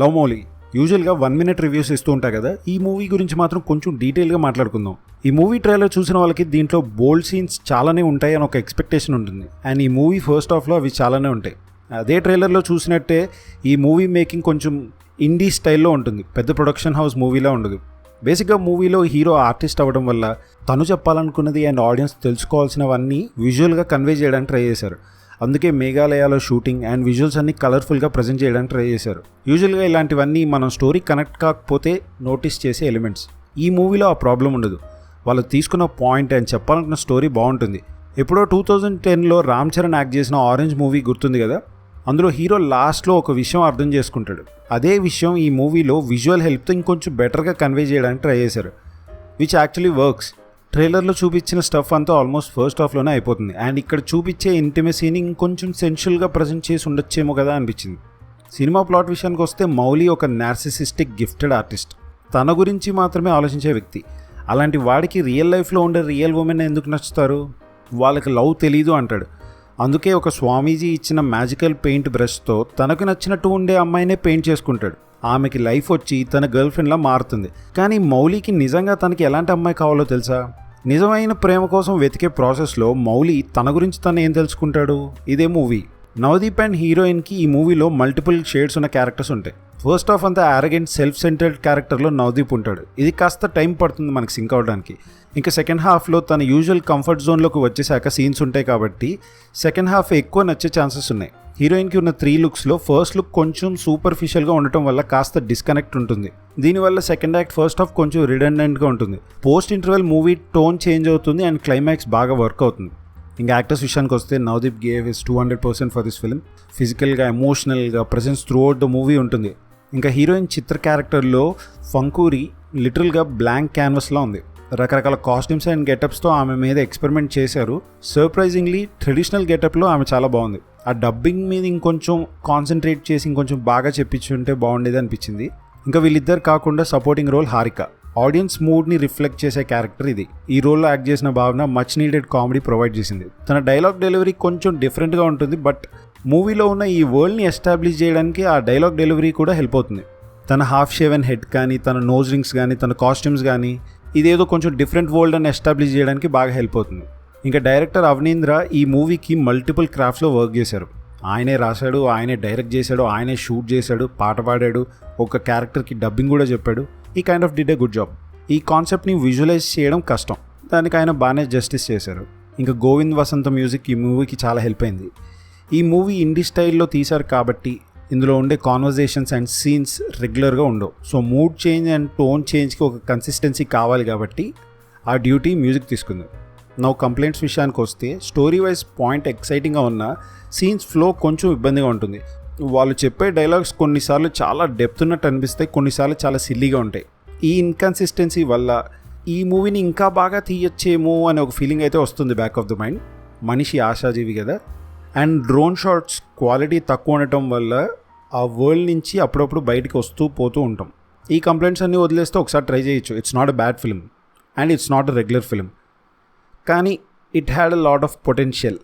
Love Mouli యూజువల్గా 1 minute reviews ఇస్తూ ఉంటాయి కదా. ఈ మూవీ గురించి మాత్రం కొంచెం డీటెయిల్గా మాట్లాడుకుందాం. ఈ మూవీ ట్రైలర్ చూసిన వాళ్ళకి దీంట్లో బోల్డ్ సీన్స్ చాలానే ఉంటాయి అని ఒక ఎక్స్పెక్టేషన్ ఉంటుంది. అండ్ ఈ మూవీ ఫస్ట్ హాఫ్లో అవి చాలానే ఉంటాయి. అదే ట్రైలర్లో చూసినట్టే ఈ మూవీ మేకింగ్ కొంచెం ఇండీ స్టైల్లో ఉంటుంది, పెద్ద ప్రొడక్షన్ హౌస్ మూవీలా ఉండదు. బేసిక్గా మూవీలో హీరో ఆర్టిస్ట్ అవ్వడం వల్ల తను చెప్పాలనుకున్నది అండ్ ఆడియన్స్ తెలుసుకోవాల్సినవన్నీ విజువల్గా కన్వే చేయడానికి ట్రై చేశారు. అందుకే మేఘాలయాలో షూటింగ్ అండ్ విజువల్స్ అన్ని కలర్ఫుల్గా ప్రజెంట్ చేయడానికి ట్రై చేశారు. యూజువల్గా ఇలాంటివన్నీ మనం స్టోరీ కనెక్ట్ కాకపోతే నోటీస్ చేసే ఎలిమెంట్స్. ఈ మూవీలో ఆ ప్రాబ్లం ఉండదు. వాళ్ళు తీసుకున్న పాయింట్ అండ్ చెప్పాలనుకున్న స్టోరీ బాగుంటుంది. ఎప్పుడో 2010లో రామ్ చరణ్ యాక్ట్ చేసిన ఆరెంజ్ మూవీ గుర్తుంది కదా. అందులో హీరో లాస్ట్లో ఒక విషయం అర్థం చేసుకుంటాడు. అదే విషయం ఈ మూవీలో విజువల్ హెల్ప్తో ఇంకొంచెం బెటర్గా కన్వే చేయడానికి ట్రై చేశారు, విచ్ యాక్చువల్లీ వర్క్స్. ట్రైలర్లో చూపించిన స్టఫ్ అంతా ఆల్మోస్ట్ ఫస్ట్ హాఫ్లోనే అయిపోతుంది. అండ్ ఇక్కడ చూపించే ఇంటిమసీని ఇంకొంచెం సెన్షువల్గా ప్రజెంట్ చేసి ఉండొచ్చేమో కదా అనిపించింది. సినిమా ప్లాట్ విషయానికి వస్తే మౌలి ఒక నార్సిసిస్టిక్ గిఫ్టెడ్ ఆర్టిస్ట్, తన గురించి మాత్రమే ఆలోచించే వ్యక్తి. అలాంటి వాడికి రియల్ లైఫ్లో ఉండే రియల్ ఉమెన్ ఎందుకు నచ్చుతారు? వాళ్ళకి లవ్ తెలీదు అంటాడు. అందుకే ఒక స్వామీజీ ఇచ్చిన మ్యాజికల్ పెయింట్ బ్రష్తో తనకు నచ్చినట్టు ఉండే అమ్మాయినే పెయింట్ చేసుకుంటాడు. ఆమెకి లైఫ్ వచ్చి తన గర్ల్ ఫ్రెండ్లా మారుతుంది. కానీ మౌలికి నిజంగా తనకి ఎలాంటి అమ్మాయి కావాలో తెలుసా? నిజమైన ప్రేమ కోసం వెతికే ప్రాసెస్లో మౌలి తన గురించి తను ఏం తెలుసుకుంటాడు? ఇదే మూవీ. నవదీప్ అండ్ హీరోయిన్కి ఈ మూవీలో మల్టిపుల్ షేడ్స్ ఉన్న క్యారెక్టర్స్ ఉంటాయి. ఫస్ట్ హాఫ్ అంతా ఆరగెంట్ సెల్ఫ్ సెంటర్డ్ క్యారెక్టర్లో నవదీప్ ఉంటాడు. ఇది కాస్త టైం పడుతుంది మనకి సింక్ అవడానికి. ఇంకా సెకండ్ హాఫ్లో తన యూజువల్ కంఫర్ట్ జోన్లోకి వచ్చేసాక సీన్స్ ఉంటాయి కాబట్టి సెకండ్ హాఫ్ ఎక్కువ నచ్చే ఛాన్సెస్ ఉన్నాయి. హీరోయిన్కి ఉన్న 3 లుక్స్లో ఫస్ట్ లుక్ కొంచెం సూపర్ఫిషియల్గా ఉండటం వల్ల కాస్త డిస్కనెక్ట్ ఉంటుంది. దీనివల్ల సెకండ్ యాక్ట్ ఫస్ట్ హాఫ్ కొంచెం రిడెండెంట్గా ఉంటుంది. Post interval movie tone change అవుతుంది అండ్ క్లైమాక్స్ బాగా వర్క్ అవుతుంది. ఇంకా యాక్టర్స్ విషయానికి వస్తే Navdeep gave is 200% for this film. ఫిజికల్గా, ఎమోషనల్గా presence through out the movie ఉంటుంది. ఇంకా హీరోయిన్ చిత్ర క్యారెక్టర్లో ఫంకూరి లిటరల్గా బ్లాంక్ క్యాన్వస్లా ఉంది. రకరకాల కాస్ట్యూమ్స్ అండ్ గెటప్స్తో ఆమె మీద ఎక్స్పెరిమెంట్ చేశారు. సర్ప్రైజింగ్లీ ట్రెడిషనల్ గెటప్లో ఆమె చాలా బాగుంది. ఆ డబ్బింగ్ మీద ఇంకొంచెం కాన్సన్ట్రేట్ చేసి ఇంకొంచెం బాగా చెప్పించుంటే బాగుండేది అనిపించింది. ఇంకా వీళ్ళిద్దరు కాకుండా సపోర్టింగ్ రోల్ హారిక. ఆడియన్స్ మూడ్ని రిఫ్లెక్ట్ చేసే క్యారెక్టర్ ఇది. ఈ రోల్లో యాక్ట్ చేసిన భావన మచ్ నీడెడ్ కామెడీ ప్రొవైడ్ చేసింది. తన డైలాగ్ డెలివరీ కొంచెం డిఫరెంట్గా ఉంటుంది, బట్ మూవీలో ఉన్న ఈ వరల్డ్ని ఎస్టాబ్లిష్ చేయడానికి ఆ డైలాగ్ డెలివరీ కూడా హెల్ప్ అవుతుంది. తన హాఫ్ షేవెన్ హెడ్ కానీ, తన నోజ్ రింగ్స్ కానీ, తన కాస్ట్యూమ్స్ కానీ, ఇదేదో కొంచెం డిఫరెంట్ వరల్డ్ అని ఎస్టాబ్లిష్ చేయడానికి బాగా హెల్ప్ అవుతుంది. ఇంకా డైరెక్టర్ అవనీంద్ర ఈ మూవీకి మల్టిపుల్ క్రాఫ్ట్స్లో వర్క్ చేశారు. ఆయనే రాశాడు, ఆయనే డైరెక్ట్ చేశాడు, ఆయనే షూట్ చేశాడు, పాట పాడాడు, ఒక క్యారెక్టర్కి డబ్బింగ్ కూడా చెప్పాడు. ఈ kind of did a good job. ఈ కాన్సెప్ట్ని విజువలైజ్ చేయడం కష్టం, దానికి ఆయన బాగానే జస్టిస్ చేశారు. ఇంకా గోవింద్ వసంత మ్యూజిక్ ఈ మూవీకి చాలా హెల్ప్ అయింది. ఈ మూవీ ఇండీ స్టైల్లో తీశారు కాబట్టి ఇందులో ఉండే కాన్వర్జేషన్స్ అండ్ సీన్స్ రెగ్యులర్గా ఉండవు. So mood change and tone చేంజ్కి ఒక కన్సిస్టెన్సీ కావాలి కాబట్టి ఆ డ్యూటీ మ్యూజిక్ తీసుకుంది. నౌ కంప్లైంట్స్ విషయానికి వస్తే స్టోరీ వైజ్ పాయింట్ ఎక్సైటింగ్గా ఉన్న సీన్స్ ఫ్లో కొంచెం ఇబ్బందిగా ఉంటుంది. వాళ్ళు చెప్పే డైలాగ్స్ కొన్నిసార్లు చాలా డెప్త్ ఉన్నట్టు అనిపిస్తాయి, కొన్నిసార్లు చాలా సిల్లీగా ఉంటాయి. ఈ ఇన్కన్సిస్టెన్సీ వల్ల ఈ మూవీని ఇంకా బాగా తీయచ్చేమో అనే ఒక ఫీలింగ్ అయితే వస్తుంది బ్యాక్ ఆఫ్ ద మైండ్. మనిషి ఆశాజీవి కదా. అండ్ డ్రోన్ షాట్స్ క్వాలిటీ తక్కువ ఉండటం వల్ల ఆ వరల్డ్ నుంచి అప్పుడప్పుడు బయటికి వస్తూ పోతూ ఉంటాం. ఈ కంప్లైంట్స్ అన్నీ వదిలేస్తే ఒకసారి ట్రై చేయొచ్చు. It's not a bad film and it's not a regular film, కానీ it had a lot of potential.